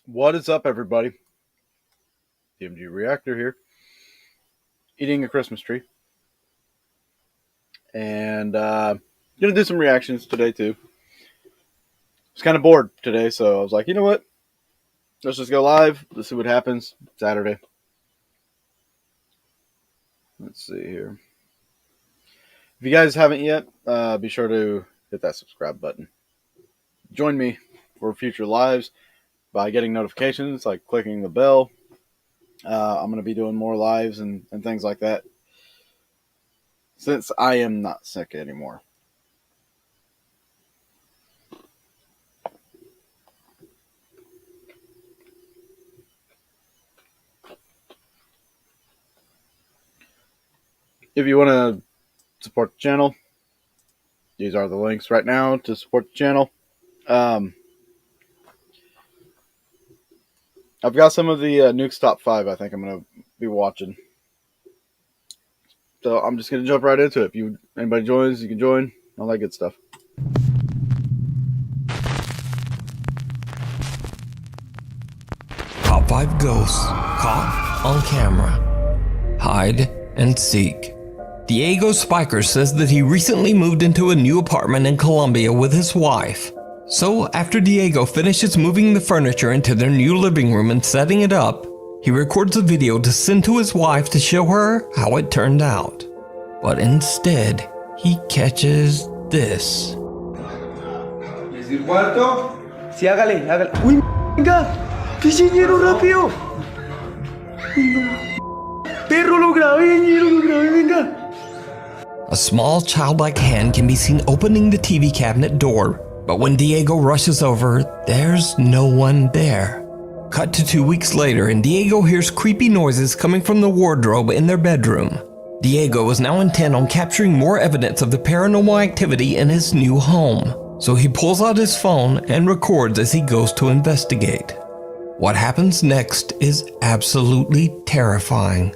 What is up, everybody? DMG Reactor here, eating a Christmas tree, and gonna do some reactions today too. I was kind of bored today, so I was like, you know what? Let's just go live. Let's see what happens. Saturday. Let's see here. If you guys haven't yet, be sure to hit that subscribe button. Join me for future lives by getting notifications, like clicking the bell. I'm going to be doing more lives and things like that since I am not sick anymore. If you want to support the channel, these are the links right now to support the channel. I've got some of the Nukes Top 5 I think I'm going to be watching. So I'm just going to jump right into it. If anybody joins, you can join. All that good stuff. Top 5 ghosts caught on camera. Hide and seek. Diego Spiker says that he recently moved into a new apartment in Colombia with his wife. So after Diego finishes moving the furniture into their new living room and setting it up, he records a video to send to his wife to show her how it turned out. But instead, he catches this. ¿Es el cuarto? Sí, hágale, hágale. ¡Uy, venga! ¡Qué ñero rápido! ¡Perro, lo grabé, venga! A small childlike hand can be seen opening the TV cabinet door, but when Diego rushes over, there's no one there. Cut to 2 weeks later, and Diego hears creepy noises coming from the wardrobe in their bedroom. Diego is now intent on capturing more evidence of the paranormal activity in his new home, so he pulls out his phone and records as he goes to investigate. What happens next is absolutely terrifying.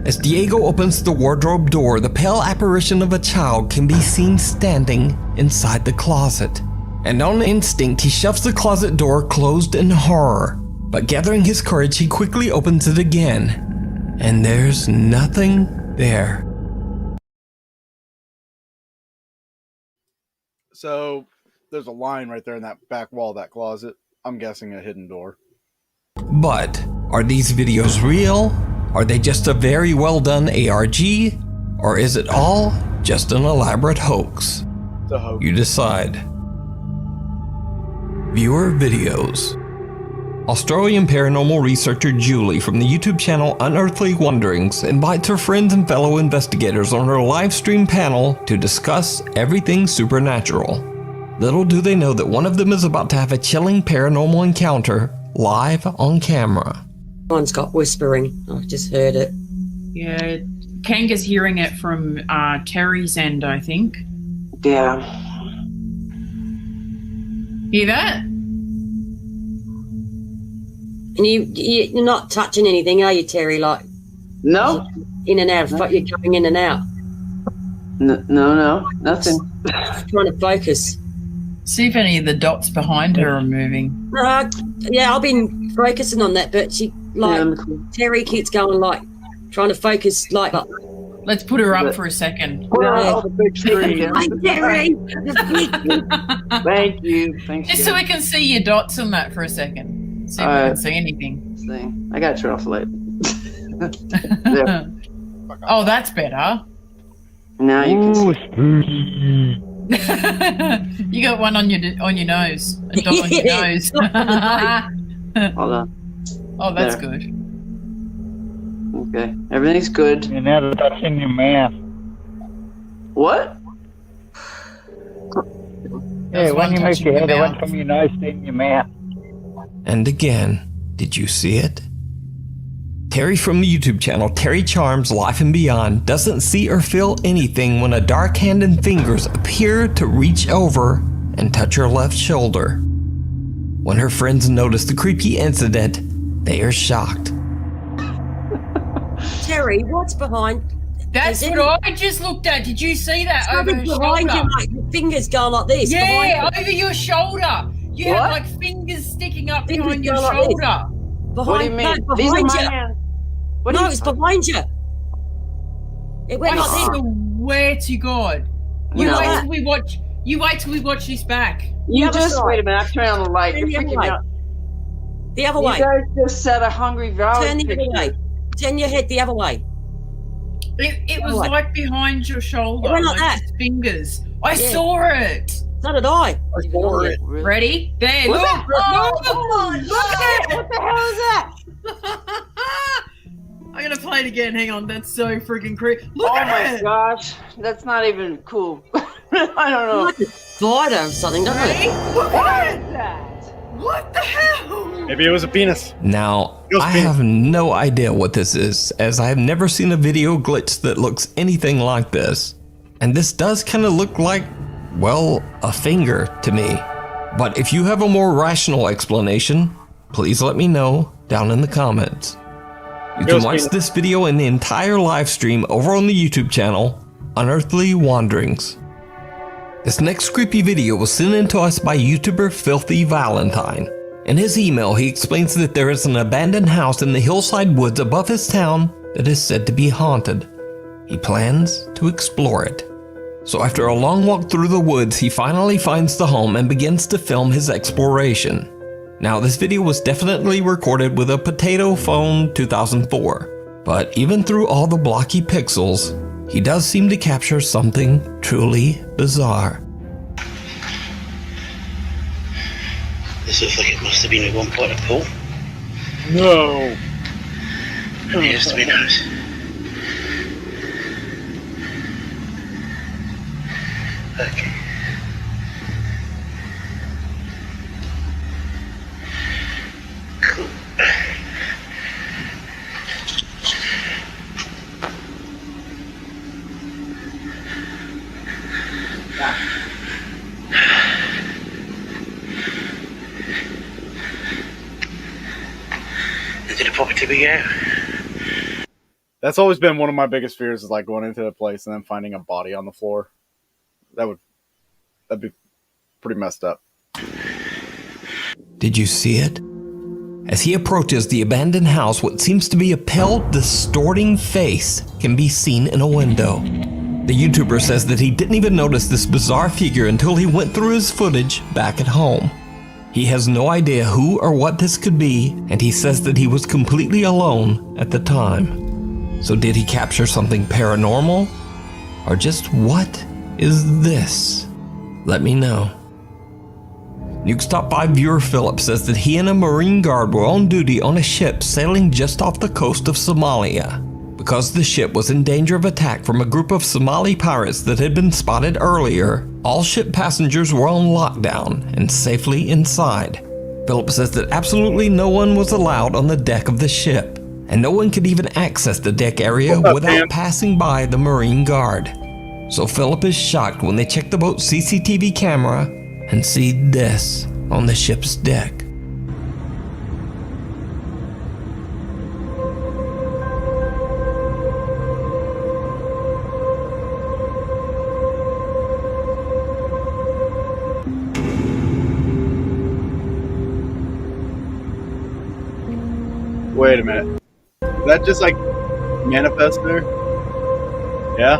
As Diego opens the wardrobe door, the pale apparition of a child can be seen standing inside the closet. And on instinct, he shoves the closet door closed in horror. But gathering his courage, he quickly opens it again. And there's nothing there. So there's a line right there in that back wall of that closet. I'm guessing a hidden door. But are these videos real? Are they just a very well done ARG? Or is it all just an elaborate hoax? It's a hoax. You decide. Viewer videos. Australian paranormal researcher Julie from the YouTube channel Unearthly Wanderings invites her friends and fellow investigators on her live stream panel to discuss everything supernatural. Little do they know that one of them is about to have a chilling paranormal encounter live on camera. Someone's got whispering. I just heard it. Yeah, Kanga's hearing it from Terry's end, I think. Yeah. Hear that? And you're not touching anything, are you, Terry? Like No. in and out. You're coming in and out. No, nothing. Trying to focus. See if any of the dots behind her are moving. Yeah, I've been focusing on that, but Terry keeps going trying to focus Let's put her up for a second. No, the big screen. Hi, Terry. Thank you. Thank Just you. so we can see your dots on that for a second. See if we can see anything. I got to turn off the light. There. Oh, that's better. Now you can see. You got one on your nose. A dot on your nose. Hold on. Oh, that's There. good. Okay. Everything's good. You're never touching your mouth. What? Yeah, That's when you one make touching your your head, it went mouth. from your nose to in your mouth. And again, did you see it? Terry from the YouTube channel Terry Charms Life and Beyond doesn't see or feel anything when a dark hand and fingers appear to reach over and touch her left shoulder. When her friends notice the creepy incident, they are shocked. Terry, what's behind? That's Is what I just looked at. Did you see that over Something her behind shoulder? you, like your fingers go like this. Yeah, behind over your shoulder. You have What? like fingers sticking up Fingers behind your go like this. shoulder. you. What do you Behind, mean? no, These are behind my you. hands. What do No, you- it's behind you. It went like I this. swear to God. You No. wait till we watch. You wait till we watch this back. You The other just side. wait a minute. I'm turning on the light. You're Turn the other freaking way. out. The other You way. guys just set a Hungry Valley Turn the picture. other way. Turn your head the other way. It was Right. like behind your shoulder, It went like that. his fingers. I Yeah. saw it. So did I. Really? Ready? There. What Look. the- Oh, Look at it! What the hell is that? I'm gonna play it again. Hang on. That's so freaking creepy. Look Oh at my it. gosh, that's not even cool. I don't know. Like a spider or something, doesn't Ready? it? Look at it. that? What the hell? Maybe it was a penis. Now, Ghost I penis. have no idea what this is, as I have never seen a video glitch that looks anything like this. And this does kind of look like, well, a finger to me. But if you have a more rational explanation, please let me know down in the comments. You can Ghost watch penis. this video and the entire live stream over on the YouTube channel, Unearthly Wanderings. This next creepy video was sent in to us by YouTuber Filthy Valentine. In his email, he explains that there is an abandoned house in the hillside woods above his town that is said to be haunted. He plans to explore it. So after a long walk through the woods, he finally finds the home and begins to film his exploration. Now, this video was definitely recorded with a Potato Phone 2004, but even through all the blocky pixels, he does seem to capture something truly bizarre. This looks like it must have been at one point a pool. No. It used to be nice. Okay. Cool. Into the property we go. That's always been one of my biggest fears, is like going into a place and then finding a body on the floor. That'd be pretty messed up. Did you see it? As he approaches the abandoned house, what seems to be a pale, distorting face can be seen in a window. The YouTuber says that he didn't even notice this bizarre figure until he went through his footage back at home. He has no idea who or what this could be, and he says that he was completely alone at the time. So did he capture something paranormal? Or just what is this? Let me know. Nuke's Top 5 viewer Philip says that he and a Marine Guard were on duty on a ship sailing just off the coast of Somalia. Because the ship was in danger of attack from a group of Somali pirates that had been spotted earlier, all ship passengers were on lockdown and safely inside. Philip says that absolutely no one was allowed on the deck of the ship, and no one could even access the deck area What's up, without man? passing by the Marine Guard. So Philip is shocked when they check the boat's CCTV camera and see this on the ship's deck. Wait a minute. Is that just like manifest there? Yeah?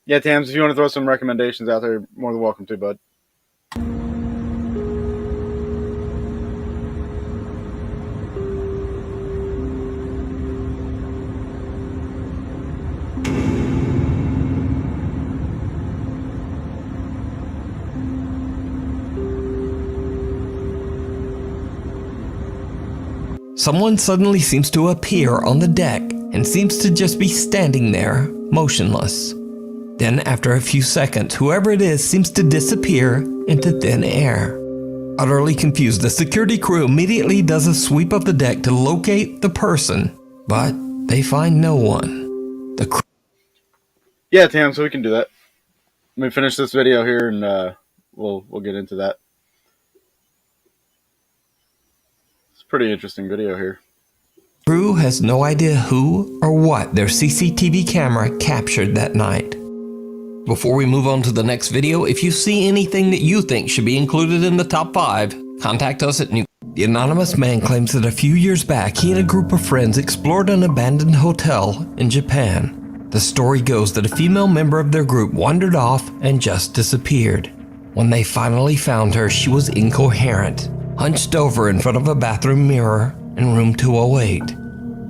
Yeah, Tams, if you want to throw some recommendations out there, more than welcome to, bud. Someone suddenly seems to appear on the deck and seems to just be standing there, motionless. Then, after a few seconds, whoever it is seems to disappear into thin air. Utterly confused, the security crew immediately does a sweep of the deck to locate the person, but they find no one. Yeah, Tam, so we can do that. Let me finish this video here and we'll get into that. It's a pretty interesting video here. Crew has no idea who or what their CCTV camera captured that night. Before we move on to the next video, if you see anything that you think should be included in the top 5, contact us at New. The anonymous man claims that a few years back, he and a group of friends explored an abandoned hotel in Japan. The story goes that a female member of their group wandered off and just disappeared. When they finally found her, she was incoherent, hunched over in front of a bathroom mirror in room 208.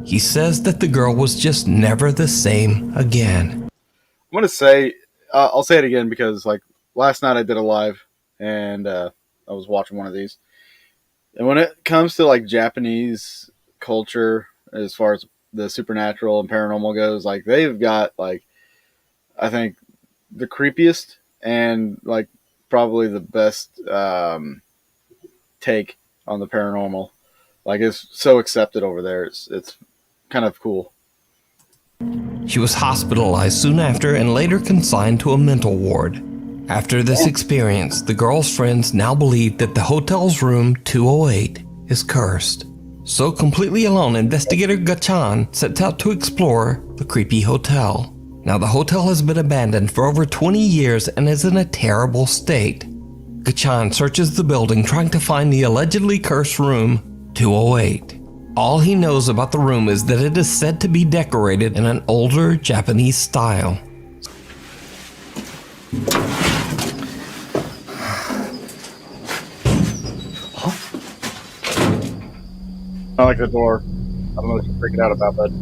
He says that the girl was just never the same again. I'm going to say, I'll say it again because like last night I did a live and I was watching one of these. And when it comes to like Japanese culture, as far as the supernatural and paranormal goes, like they've got like, I think the creepiest and like probably the best take on the paranormal. Like it's so accepted over there. It's kind of cool. She was hospitalized soon after and later consigned to a mental ward. After this experience, the girl's friends now believe that the hotel's room 208 is cursed. So completely alone, investigator Gachan sets out to explore the creepy hotel. Now the hotel has been abandoned for over 20 years and is in a terrible state. Gachan searches the building trying to find the allegedly cursed room 208. All he knows about the room is that it is said to be decorated in an older Japanese style. I like the door. I don't know what you're freaking out about, bud.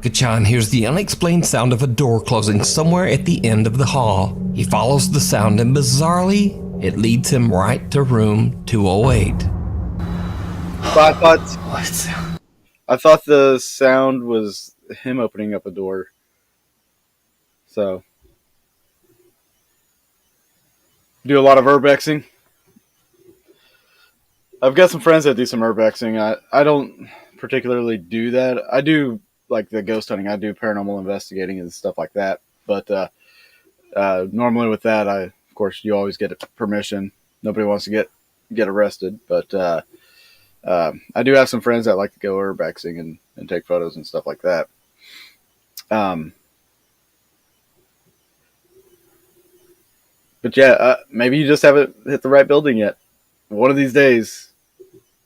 Gachan hears the unexplained sound of a door closing somewhere at the end of the hall. He follows the sound and bizarrely, it leads him right to room 208. I thought the sound was him opening up a door. So, do a lot of urbexing. I've got some friends that do some urbexing. I don't particularly do that. I do like the ghost hunting. I do paranormal investigating and stuff like that. But normally with that, of course, you always get permission. Nobody wants to get arrested. But I do have some friends that like to go urbexing and take photos and stuff like that. But yeah, maybe you just haven't hit the right building yet. One of these days,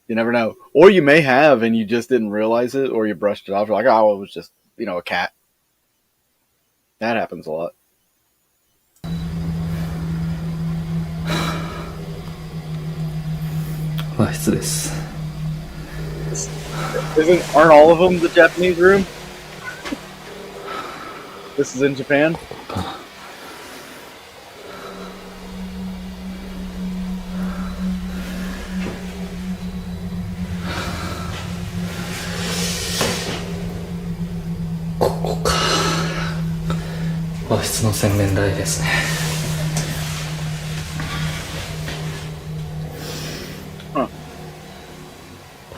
you never know. Or you may have and you just didn't realize it, or you brushed it off. You're like, oh, it was just, a cat. That happens a lot. Aren't all of them the Japanese room? This is in Japan? Huh.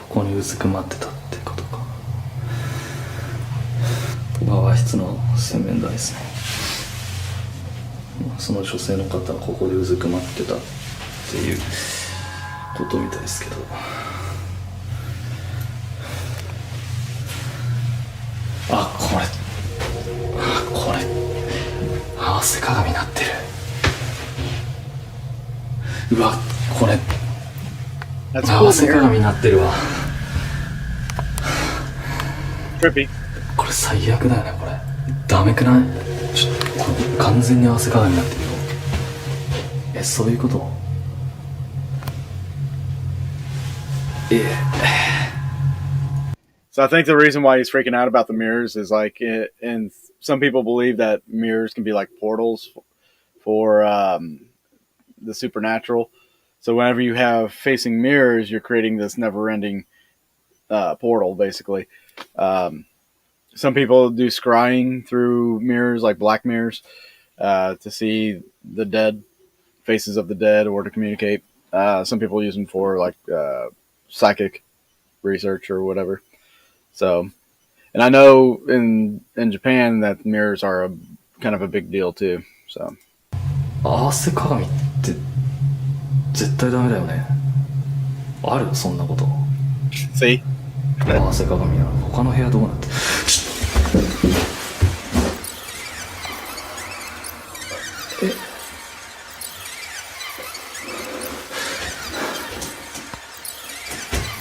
ここにうずくまってたってことか。ここが和室の洗面台ですね。その女性の方はここでうずくまってたっていうことみたいですけど。汗鏡になってる。うわ、これ That's うわ cool. 汗鏡になってるわ。 Trippy. これ最悪だよね。これダメくない？ちょっとこれ完全に汗鏡になってるよ。え、そういうこと？So I think the reason why he's freaking out about the mirrors is like, and some people believe that mirrors can be like portals for the supernatural. So whenever you have facing mirrors, you're creating this never-ending portal, basically. Some people do scrying through mirrors, like black mirrors, to see the dead, faces of the dead, or to communicate. Some people use them for like psychic research or whatever. So, and I know in Japan that mirrors are a kind of a big deal too. So, 汗鏡って絶対ダメだよね。ある？そんなこと。 see, 汗鏡なの。他の部屋どうなって。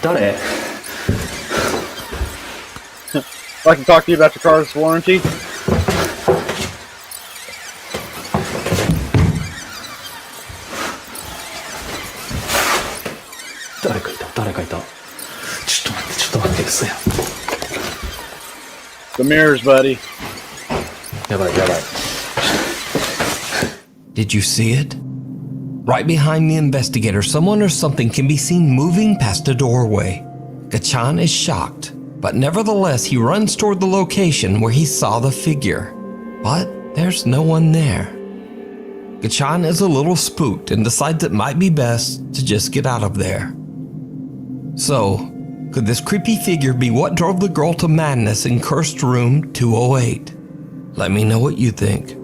誰？ I can talk to you about your car's warranty. 誰かいた。誰かいた。ちょっと待って。ちょっと待って。嘘や。 The mirrors, buddy. やばいやばい。 Did you see it? Right behind the investigator, someone or something can be seen moving past a doorway. Gachan is shocked, but nevertheless he runs toward the location where he saw the figure. But there's no one there. Gachan is a little spooked and decides it might be best to just get out of there. So, could this creepy figure be what drove the girl to madness in Cursed Room 208? Let me know what you think.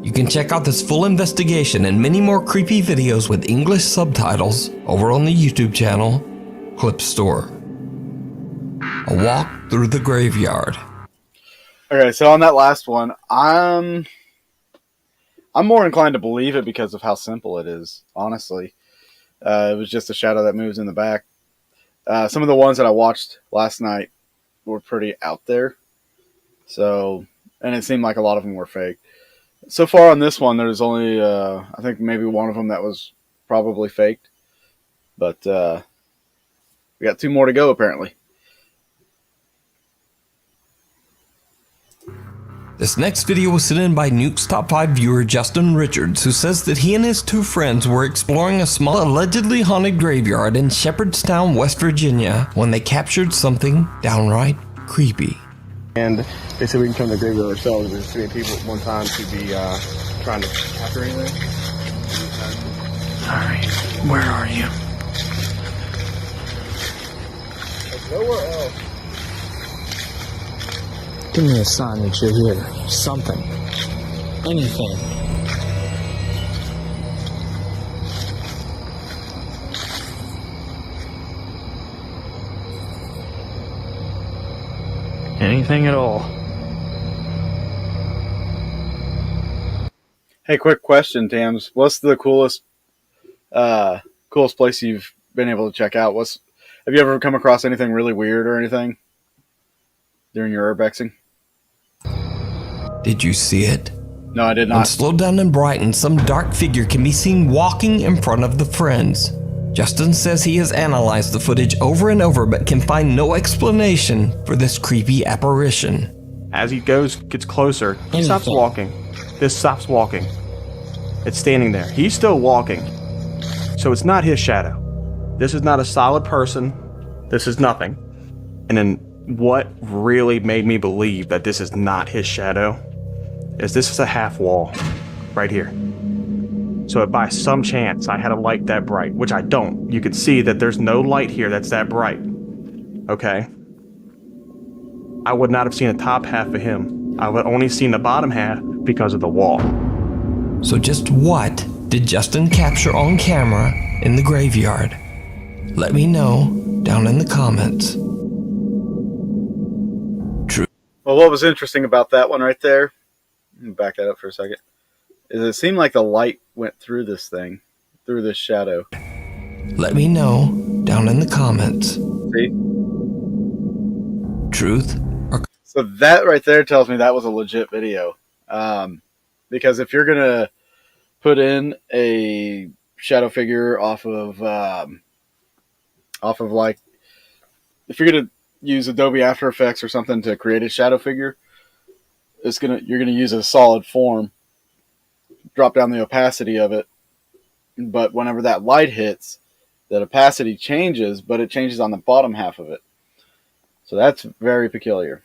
You can check out this full investigation and many more creepy videos with English subtitles over on the YouTube channel, Clip Store. A walk through the graveyard. Okay, so on that last one, I'm more inclined to believe it because of how simple it is, honestly. It was just a shadow that moves in the back. Some of the ones that I watched last night were pretty out there. So, and it seemed like a lot of them were fake. So far on this one, there's only, I think maybe one of them that was probably faked. But we got 2 more to go, apparently. This next video was sent in by Nuke's Top 5 viewer Justin Richards, who says that he and his 2 friends were exploring a small allegedly haunted graveyard in Shepherdstown, West Virginia, when they captured something downright creepy. And they said we can come to the graveyard ourselves. There's too many people at one time to be trying to capture anything. Alright, where are you? There's nowhere else. Give me a sign that you're here. Something. Anything. Anything at all. Hey, quick question, Tams. What's the coolest place you've been able to check out? Have you ever come across anything really weird or anything during your urbexing? Did you see it? No, I did When not. slowed down and brightened, some dark figure can be seen walking in front of the friends. Justin says he has analyzed the footage over and over but can find no explanation for this creepy apparition. As he gets closer, he stops walking. This stops walking. It's standing there. He's still walking. So it's not his shadow. This is not a solid person. This is nothing. And then what really made me believe that this is not his shadow is this is a half wall right here. So if by some chance I had a light that bright, which I don't, you could see that there's no light here that's that bright. Okay? I would not have seen the top half of him. I would only seen the bottom half because of the wall. So just what did Justin capture on camera in the graveyard? Let me know down in the comments. Well, what was interesting about that one right there, let me back that up for a second. is it seemed like the light went through this thing, through this shadow. Let me know down in the comments. See? Truth or So that right there tells me that was a legit video. Because if you're going to put in a shadow figure off of like, if you're going to use Adobe After Effects or something to create a shadow figure, you're gonna use a solid form, drop down the opacity of it, but whenever that light hits, that opacity changes, but it changes on the bottom half of it. So that's very peculiar.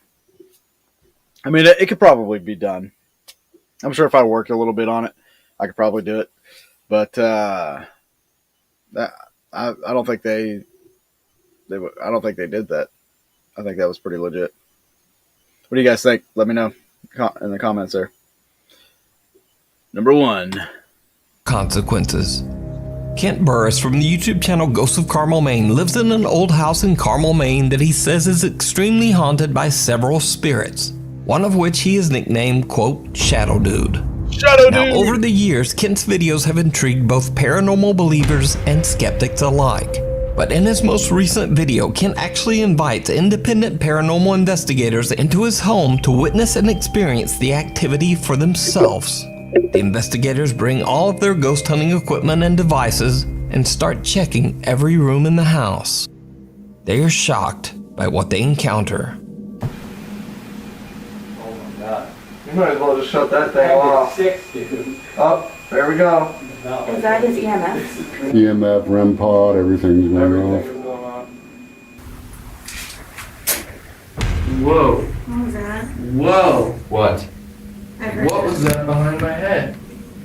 I mean, it could probably be done. I'm sure if I worked a little bit on it, I could probably do it. But I don't think I don't think they did that. I think that was pretty legit. What do you guys think? Let me know in the comments there. Number 1. consequences. Kent Burris from the YouTube channel Ghosts of Carmel, Maine lives in an old house in Carmel, Maine that he says is extremely haunted by several spirits, one of which he has nicknamed, quote, Shadow Dude. Shadow Now, Dude! over the years, Kent's videos have intrigued both paranormal believers and skeptics alike. But in his most recent video, Kent actually invites independent paranormal investigators into his home to witness and experience the activity for themselves. The investigators bring all of their ghost hunting equipment and devices and start checking every room in the house. They are shocked by what they encounter. Oh my god. You might as well just shut that thing off. Oh, there we go. Is that his EMF? EMF, REM pod, everything's going off. Whoa. What was that? Whoa. What? I heard What was that behind my head?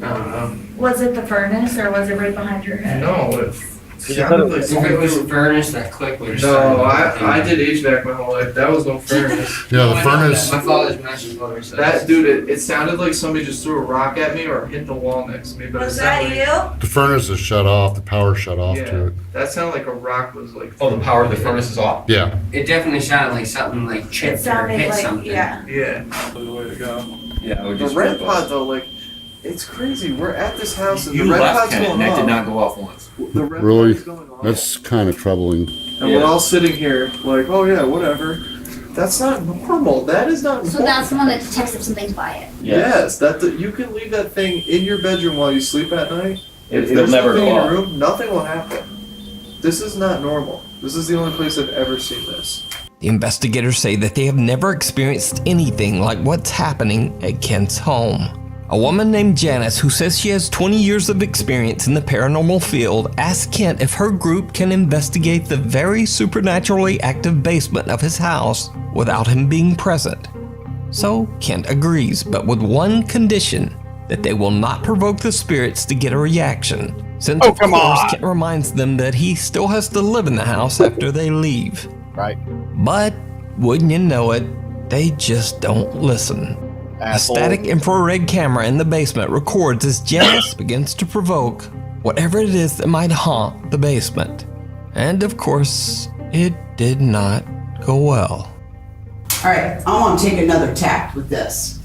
I don't know. Was it the furnace or was it right behind your head? No, it sounded like something. If it was a furnace, that click would have No, I did HVAC my whole life. That was no furnace. Yeah, the furnace. My father's master's motor says. That dude, it sounded like somebody just threw a rock at me or hit the wall next to me. But Was it that sounded you? The furnace is shut off. The power shut off Yeah, to it. that sounded like a rock was like. Oh, the power of the furnace is off? Yeah. It definitely sounded like something like It chipped or sounded hit like, something. yeah. Yeah, that was the way to go. Yeah, it would The just red rip pod us. though, like, it's crazy. We're at this house and You the red left pod's Ken, going and that off. did not go off once. The red Really? pod's going off. That's kind of troubling. And we're all sitting here like, oh yeah, whatever. That's not normal. That is not normal. So that's the one that detects if something's by it. Yes, you can leave that thing in your bedroom while you sleep at night. If It'll there's never nothing go in your off. room, nothing will happen. This is not normal. This is the only place I've ever seen this. The investigators say that they have never experienced anything like what's happening at Kent's home. A woman named Janice, who says she has 20 years of experience in the paranormal field, asked Kent if her group can investigate the very supernaturally active basement of his house without him being present. So Kent agrees, but with one condition, that they will not provoke the spirits to get a reaction, since of course Kent reminds them that he still has to live in the house after they leave. Right. But, wouldn't you know it, they just don't listen. A static infrared camera in the basement records as Janice begins to provoke whatever it is that might haunt the basement. And of course, it did not go well. Alright, I want to take another tack with this.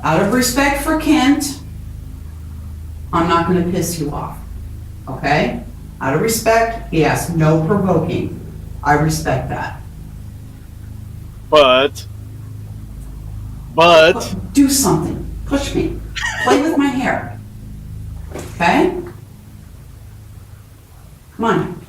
Out of respect for Kent, I'm not going to piss you off. Okay? Out of respect, he asked no provoking. I respect that. But Do something. Push me. Play with my hair. Okay? Come on.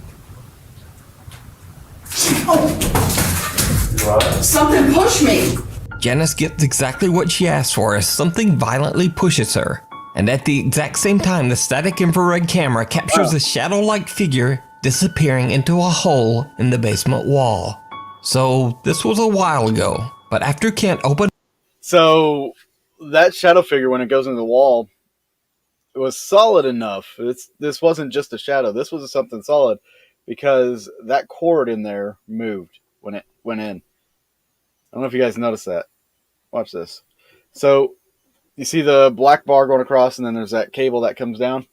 Oh! Something push me! Janice gets exactly what she asked for as something violently pushes her. And at the exact same time, the static infrared camera captures a shadow-like figure disappearing into a hole in the basement wall. So this was a while ago, but after Kent opened So that shadow figure, when it goes into the wall, it was solid enough. This wasn't just a shadow. This was something solid because that cord in there moved when it went in. I don't know if you guys noticed that. Watch this. So you see the black bar going across, and then there's that cable that comes down.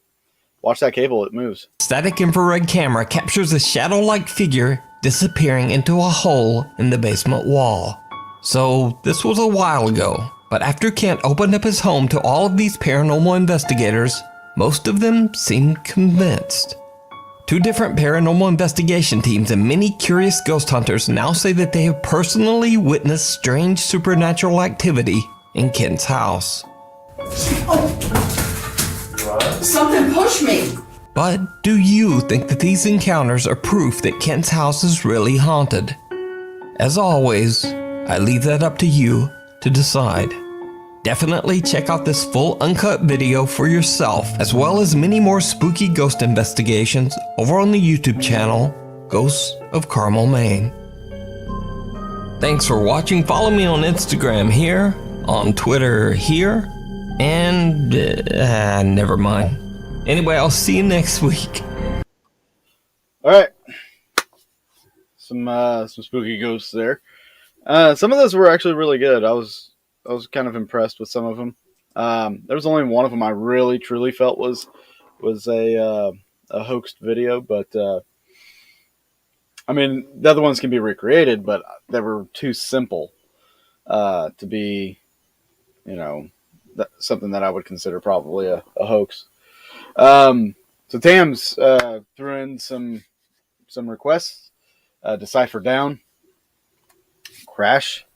Watch that cable. It moves. static infrared camera captures a shadow-like figure disappearing into a hole in the basement wall. So this was a while ago, But after Kent opened up his home to all of these paranormal investigators, most of them seemed convinced. 2 different paranormal investigation teams and many curious ghost hunters now say that they have personally witnessed strange supernatural activity in Kent's house. Something pushed me. But do you think that these encounters are proof that Kent's house is really haunted? As always, I leave that up to you to decide. Definitely check out this full uncut video for yourself, as well as many more spooky ghost investigations over on the YouTube channel, Ghosts of Carmel, Maine. Thanks for watching. Follow me on Instagram here, on Twitter here, and never mind. Anyway, I'll see you next week. All right, some spooky ghosts there. Some of those were actually really good. I was kind of impressed with some of them. There was only one of them I really truly felt was a hoaxed video, but I mean, the other ones can be recreated, but they were too simple to be, you know, something that I would consider probably a hoax. So Tams threw in some requests. Decipher Down, Crash.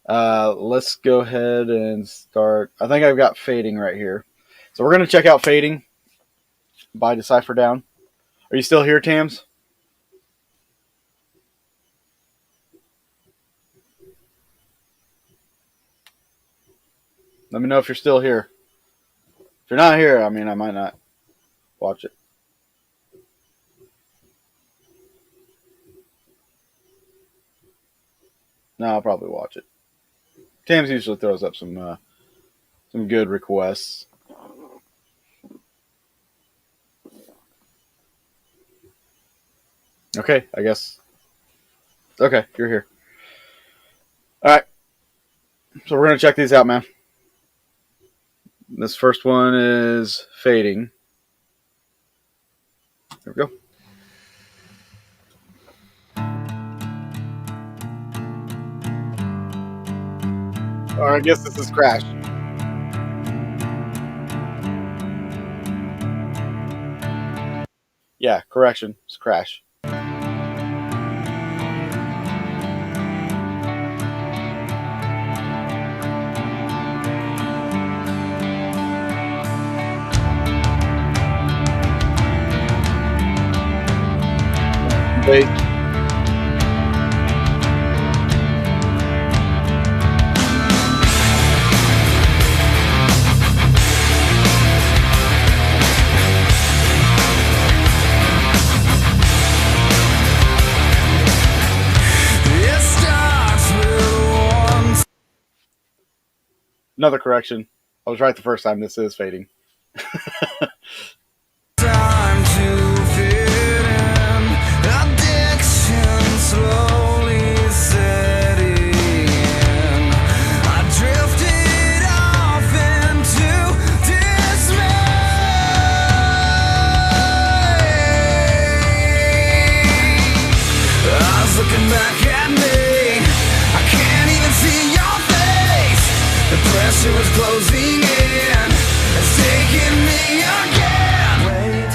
Let's go ahead and start. I think I've got Fading right here. So we're going to check out Fading by Decipher Down. Are you still here, Tams? Let me know if you're still here. If you're not here, I mean, I might not watch it. No, I'll probably watch it. Tams usually throws up some good requests. Okay, I guess. Okay, you're here. All right. So we're going to check these out, man. This first one is Fading. There we go. Or I guess this is Crash. Yeah, correction. It's Crash. Wait. Another correction. I was right the first time. This is Fading. Time to fit in. Addiction slowly setting in. I drifted off into dismay. I was looking back at me. I can't even see your face. The pressure was closing in. It's taking me again. Wait,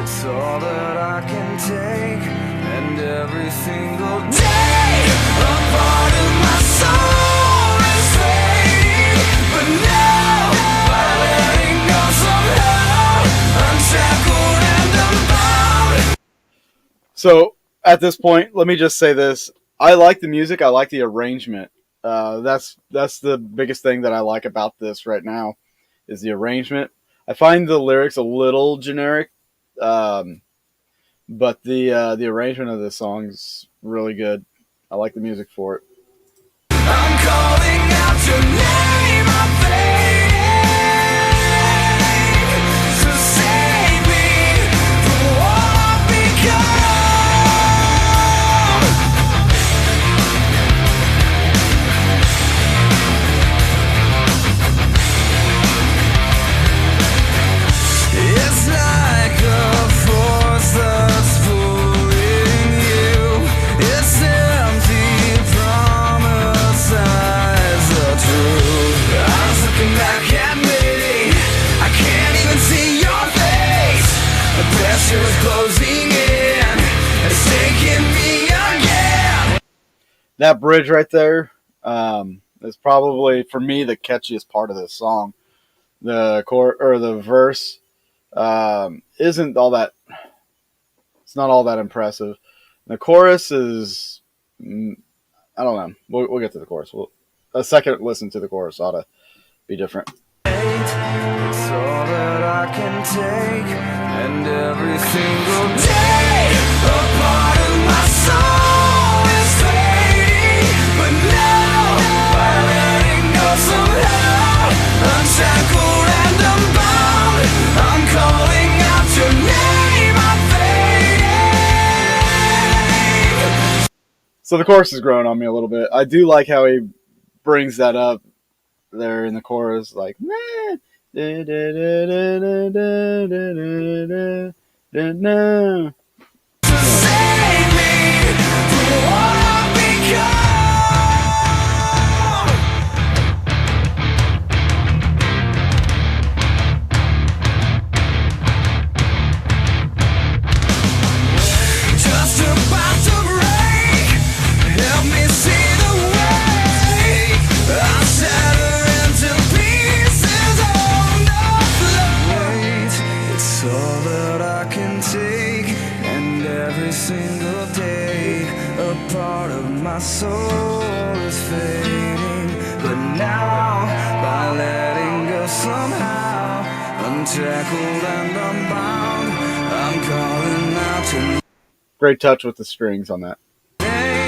it's all that I can take. And every single day, a part of my soul is fading. But now, by letting go somehow, unshackled and unbound. So, at this point, let me just say this. I like the music. I like the arrangement. That's the biggest thing that I like about this right now is the arrangement. I find the lyrics a little generic, but the arrangement of the song's really good. I like the music for it. I'm calling out your name, I'm fading. So save me from what I've become. It's like a force that's pulling you. It's empty promise as a truth. that bridge right there is probably, for me, the catchiest part of this song. The verse isn't all that. It's not all that impressive. The chorus is, I don't know. We'll get to the chorus. A second listen to the chorus ought to be different. It's all that I can take, and every single day a part of my soul is fading. But now, by letting go somehow, unshackled and unbound, I'm calling out your name, I'm fading. So the chorus is growing on me a little bit. I do like how he brings that up there in the chorus, like, nah, da, da, da, da, da, da, da, da, da. Save me from what I've become. Just about to break. Help me see the way. I'll shatter into pieces on the floor. It's all that I can take, and every single day a part of my soul is fading. But now, by letting go somehow, unshackled and unbound, I'm calling out your Great touch with the strings on that.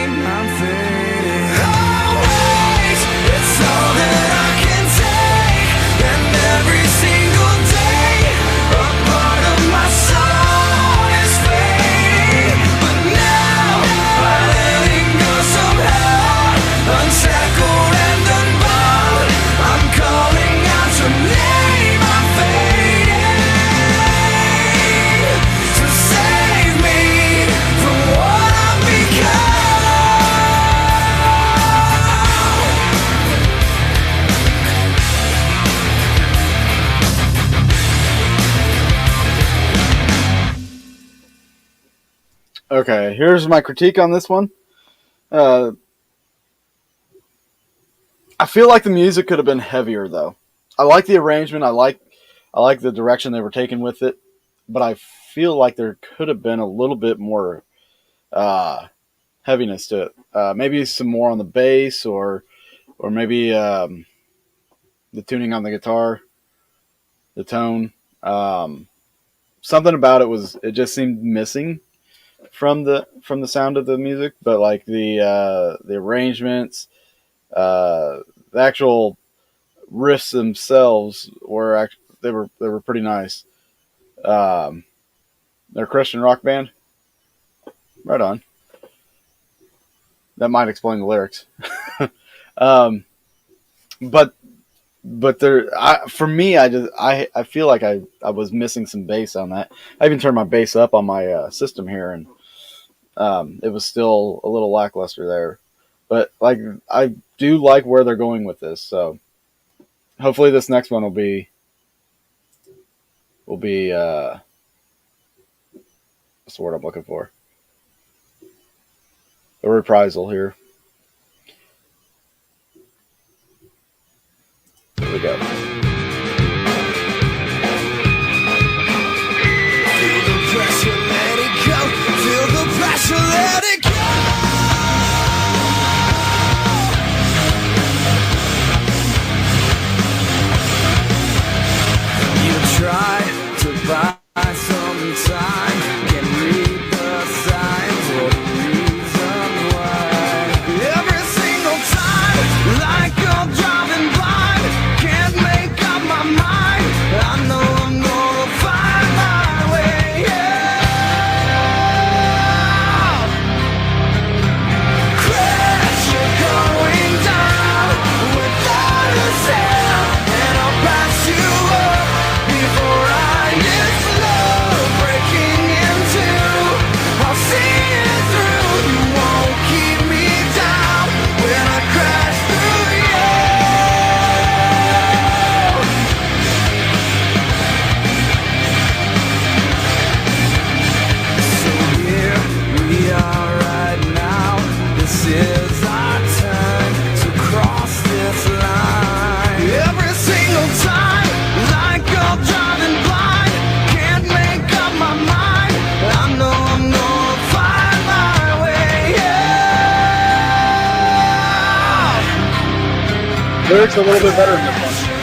name, I'm fading. Always, it's all that I can take, and every single day a part of my soul is fading. But now, by letting go somehow, unshackled and unbound, I'm calling out your name, I'm fading. To save me from what I've become. Okay, here's my critique on this one. I feel like the music could have been heavier, though. I like the arrangement. I like the direction they were taking with it, but I feel like there could have been a little bit more heaviness to it. Maybe some more on the bass, or maybe the tuning on the guitar, the tone. Something about it just seemed missing from the sound of the music, but like the arrangements, the actual riffs themselves were they were pretty nice. They're a Christian rock band. Right on. That might explain the lyrics. But for me, I feel like I was missing some bass on that. I even turned my bass up on my system here, and it was still a little lackluster there. But like, I do like where they're going with this, so hopefully this next one will be what's the word I'm looking for? A reprisal here. Here we go. Feel the pressure, let it go. Feel the pressure, let it go. You try to buy some time, can read the signs or the reason why. Every single time, like you're driving blind, can't make up my mind. I know I'm gonna find my way out. Lyrics a little bit better in this one.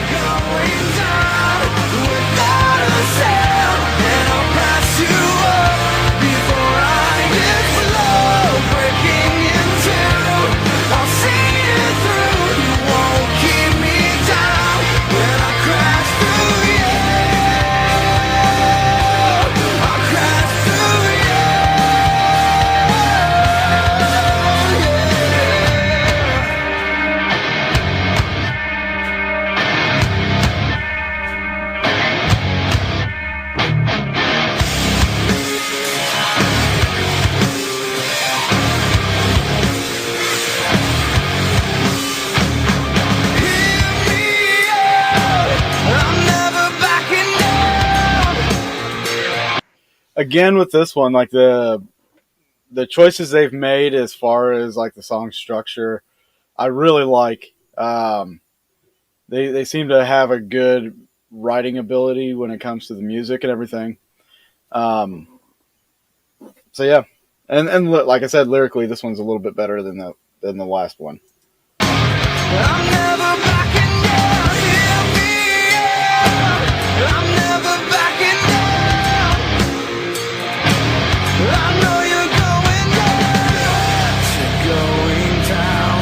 Again with this one, like the choices they've made as far as like the song structure, I really like. They seem to have a good writing ability when it comes to the music and everything. So yeah, and like I said, lyrically, this one's a little bit better than the last one. I'm never backing down, hear me out. I'm never backing down. I know you're going down. You're going down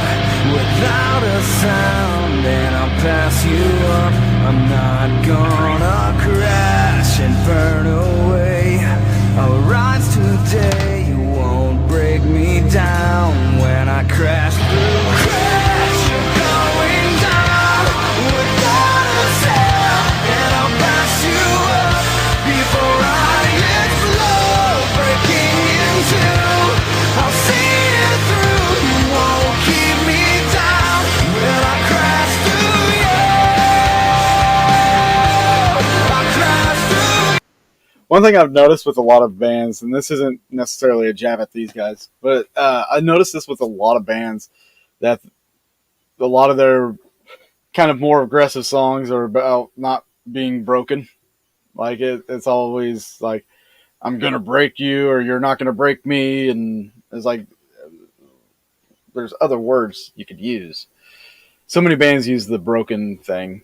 without a sound, and I'll pass you up. I'm not gonna crash and burn away. I'll rise today. You won't break me down when I crash through. Crash, you're going down without a sound, and I'll pass you up before I explode. Breaking in two, I'll see it through. You won't keep me down when I crash through you. I crash through. One thing I've noticed with a lot of bands, and this isn't necessarily a jab at these guys, but I noticed this with a lot of bands, that a lot of their kind of more aggressive songs are about not being broken. Like it's always like, I'm gonna break you, or you're not gonna break me, and it's like there's other words you could use. So many bands use the broken thing.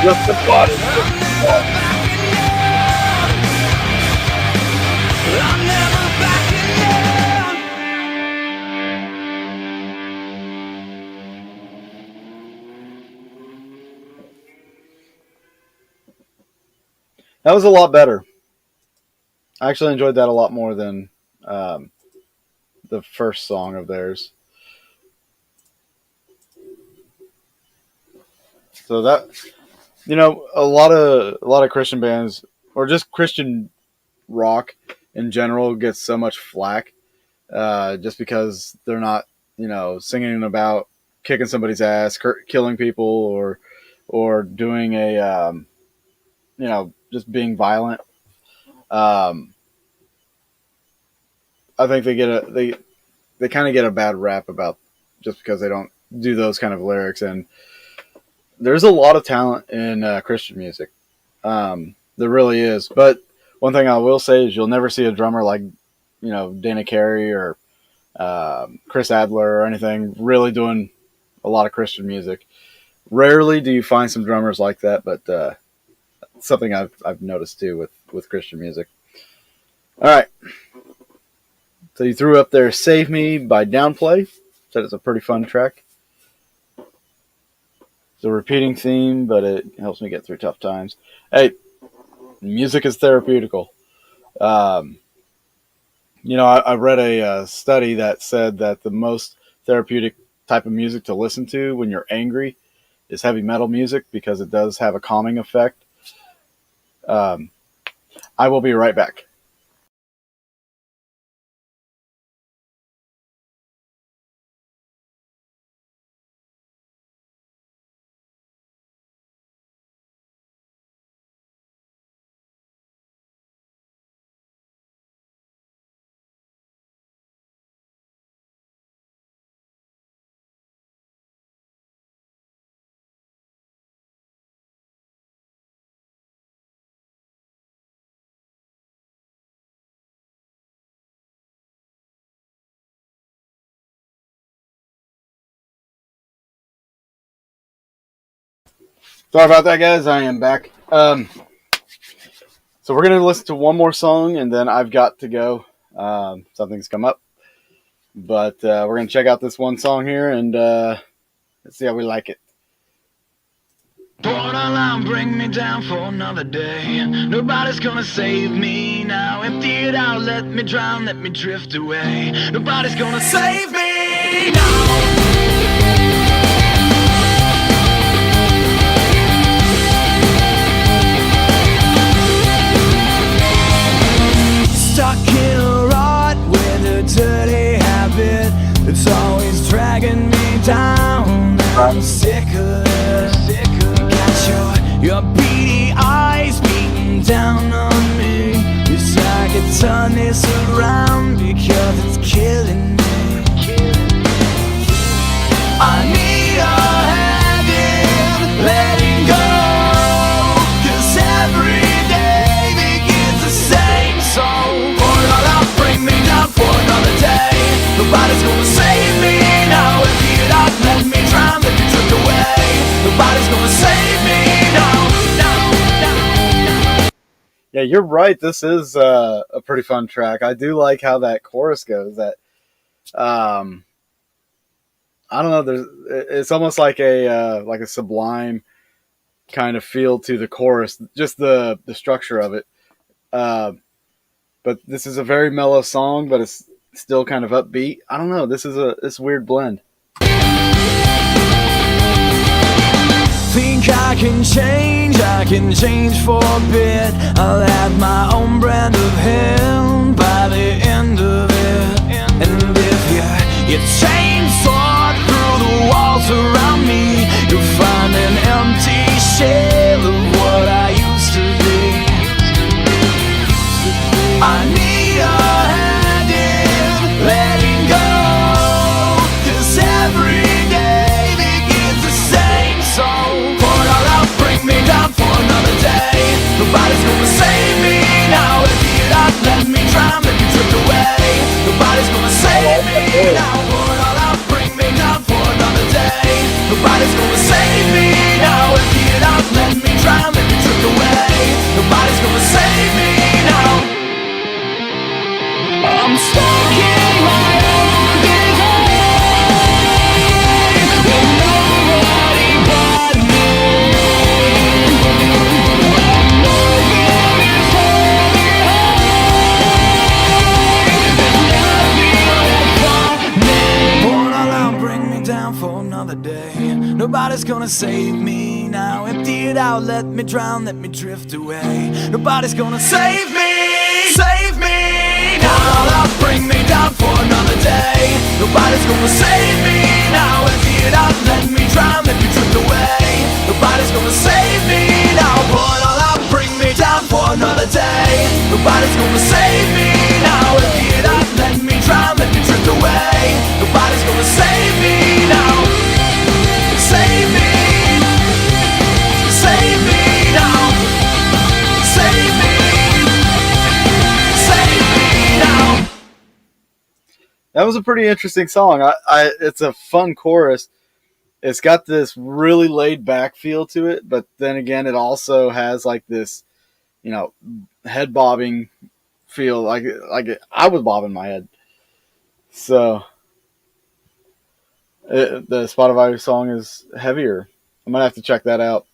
Just the bottom. That was a lot better. I actually enjoyed that a lot more than the first song of theirs. So that, a lot of Christian bands, or just Christian rock in general, gets so much flack just because they're not, singing about kicking somebody's ass, killing people, or doing a, just being violent. I think they kind of get a bad rap about just because they don't do those kind of lyrics. And there's a lot of talent in Christian music. There really is. But one thing I will say is you'll never see a drummer like, Dana Carey or Chris Adler or anything really doing a lot of Christian music. Rarely do you find some drummers like that, but something I've noticed too with Christian music. All right. So you threw up there Save Me by Downplay. Said it's a pretty fun track. It's a repeating theme, but it helps me get through tough times. Hey, music is therapeutical. I read a study that said that the most therapeutic type of music to listen to when you're angry is heavy metal music, because it does have a calming effect. I will be right back. Sorry about that, guys. I am back. So we're gonna listen to one more song, and then I've got to go. Something's come up, but we're gonna check out this one song here, and let's see how we like it. Borderline, bring me down for another day. Nobody's gonna save me now. Empty it out, let me drown, let me drift away. Nobody's gonna save me now. Stuck in a rut with a dirty habit. It's always dragging me down. I'm sick of it. Got your beady eyes beating down on me. Wish I could turn this around because it's killing me. I need a hand in letting go, 'cause every day begins the same. So pour it all out, bring me down for another day. Nobody's gonna save me now. Empty it out, let me drown, let me drift away. Nobody's gonna save me now. Yeah, you're right. This is a pretty fun track. I do like how that chorus goes. That I don't know. It's almost like a Sublime kind of feel to the chorus. Just the structure of it. But this is a very mellow song, but it's still kind of upbeat. I don't know. This is a weird blend. Think I can change for a bit. I'll have my own brand of hell by the end of it. And if you chainsaw through the walls around me, you'll find an empty shell of what I used to be. I need a hand in letting go, 'cause every day begins the same. So pour it all out, bring me down for another day. Nobody's gonna save me now. Empty it out, let me drown, let me drift away. Nobody's gonna save me now. Pour it all out, bring me down for another day. Nobody's gonna save me now. Empty it out, let me drown, let me drift away. Nobody's gonna save me now. I'm stuck in my own design with nobody but me. I'm moving this whole behind. There's nothing left for me. Pour it all out, bring me down for another day. Nobody's gonna save me now. Empty it out, let me drown, let me drift away. Nobody's gonna save me. Save me now. Bring me down for another day. Nobody's gonna save me now. Empty it out, let me drown, let me drift away. Nobody's gonna save me now. Pour it all out, bring me down for another day. Nobody's gonna save me now. Empty it out, let me drown, let me drift away. Nobody's gonna save me now. Save me. Save me now. Save me. That was a pretty interesting song. It's a fun chorus. It's got this really laid back feel to it, but then again, it also has like this, head bobbing feel. Like I was bobbing my head. So the Spotify song is heavier. I might have to check that out.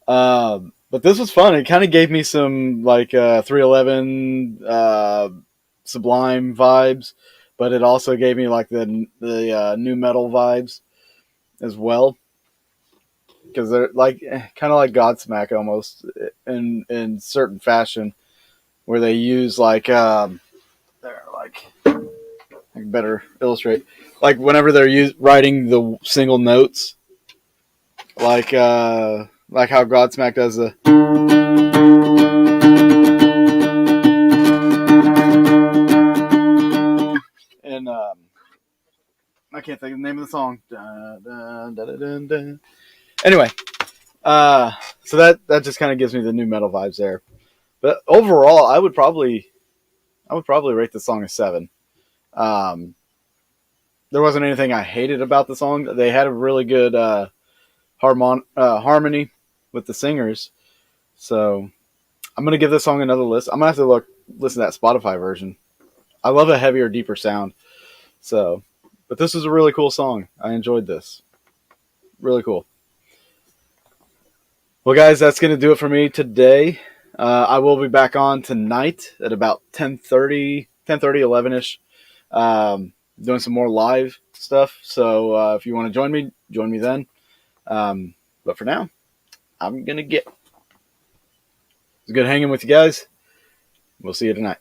But this was fun. It kind of gave me some like 311 Sublime vibes. But it also gave me like the new metal vibes as well, because they're like kind of like Godsmack almost in certain fashion, where they use like they're like I can better illustrate, like whenever they're writing the single notes, like how Godsmack does the. And I can't think of the name of the song. Anyway, so that just kind of gives me the new metal vibes there. But overall, I would probably rate the song a 7. There wasn't anything I hated about the song. They had a really good harmony. with the singers. So I'm going to give this song another listen. I'm going to have to listen to that Spotify version. I love a heavier, deeper sound. So, but this was a really cool song. I enjoyed this. Really cool. Well, guys, that's going to do it for me today. I will be back on tonight at about 10:30, 11-ish, doing some more live stuff. So if you want to join me then. But for now, I'm going to get. It's good hanging with you guys. We'll see you tonight.